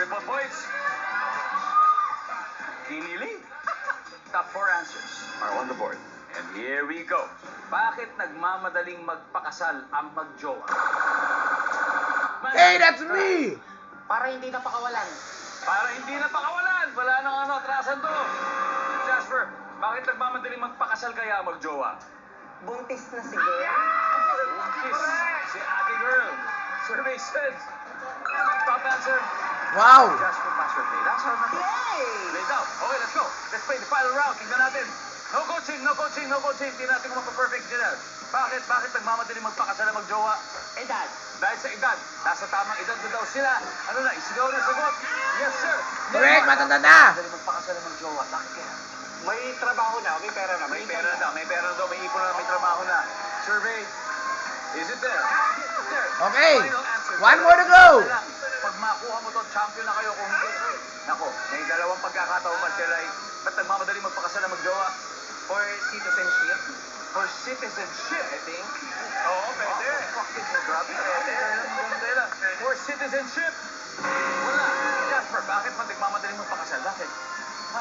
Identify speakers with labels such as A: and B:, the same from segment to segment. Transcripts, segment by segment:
A: Triple points. Kinilig. Top 4 answers are on the board. And here we go. Bakit nagmamadaling magpakasal ang magjowa?
B: Hey, that's me!
C: Para hindi napakawalan.
A: Para hindi na pakawalan. Wala nang atrasan to. Jasper, bakit nagmamadaling magpakasal kaya ang magjowa?
C: Buntis na si Girl.
A: Kiss. Si Ate Girl. Survey says. Top answer.
B: Wow!
A: Jasper, pass your play. That's our method.
C: Yay!
A: Lays out. Okay, let's go. Let's play the final round. Tingnan natin. No coaching, no coaching, no coaching. Hindi natin kung magpa-perfect Janelle. Bakit nagmamadaling magpakasal ang magjowa?
C: Edad.
A: Dahil sa edad. Nasa tamang edad na daw sila. Ano na, isigaw na sagot. Yes, sir.
B: Correct, matanda na.
A: Madaling magpakasal ang magjowa. Bakit kaya?
C: May trabaho na, may pera na.
A: May pera na daw, may pera na daw, may ipon na, may trabaho na. Survey. Is it there? There.
B: Okay.
A: Final answer.
B: One more to go.
A: Pag makuha mo to, champion na kayo kung hindi. Nako, may dalawang pagkakataon pa sila ay ba't nagmamadaling magpakasal ang magjowa?
C: For citizenship.
A: For citizenship, I think. Oo, pwede. Grabe, pwede. For citizenship. Wala. Jasper, bakit man nagmamadaling magpakasal? Bakit?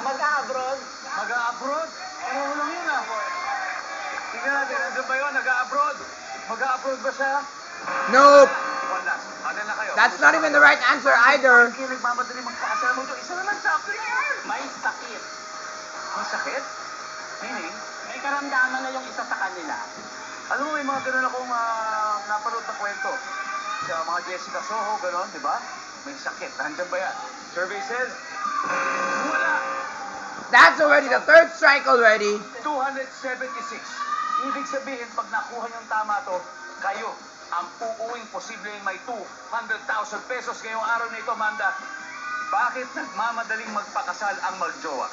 C: Mag-abroad.
A: Mag-a-abroad? Ano lang yun ah? Tingnan natin, nandun ba yun? Nag-a-abroad? Mag-a-abroad ba siya?
B: Nope.
A: One last. Ano na kayo?
B: That's not even the right answer either.
A: Bakit nagmamadaling magpakasal mo ito? Isa na lang champion yan!
C: May sakit.
A: May sakit? Meaning?
C: May karamdaman na yung isa sa kanila.
A: Alam mo, may mga ganun akong napanood na kwento. Sa mga Jessica Soho, gano'n, di ba? May sakit. Nandyan ba yan? Survey says, wala.
B: That's already the third strike already.
A: 276. Ibig sabihin, pag nakuha niyong tama to, kayo ang uuwing posibleng may 200,000 pesos ngayong araw na ito, Amanda. Bakit nagmamadaling magpakasal ang magjowa?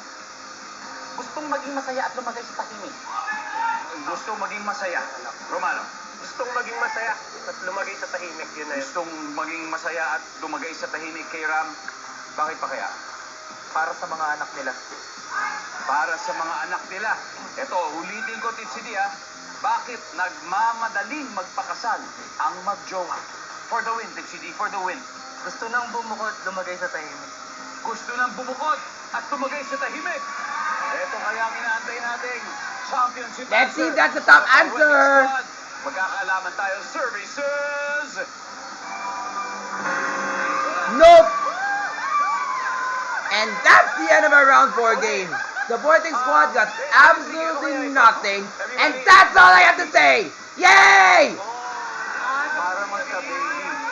C: Gustong maging masaya at lumagay sa tahimik.
A: Gusto maging masaya. Romano.
C: Gustong maging masaya at lumagay sa tahimik. Yun na yun.
A: Gustong maging masaya at lumagay sa tahimik kay Ram. Bakit pa kaya?
C: Para sa mga anak nila.
A: Para sa mga anak nila. Ito, ulitin ko, Titsidi, ha? Bakit nagmamadaling magpakasal ang magjowa? For the win, Titsidi, for the win.
C: Gusto nang bumukod, lumagay sa tahimik.
A: Gusto nang bumukod at tumagay sa tahimik. Ito kaya ang inaantay nating championship
B: Let's see
A: answer.
B: if that's the top
A: Sa
B: answer.
A: Squad. Magkakaalaman tayo. Services.
B: Nope. And that's the end of our round 4 game. The Vortex squad got absolutely nothing. And that's all I have to say. Yay!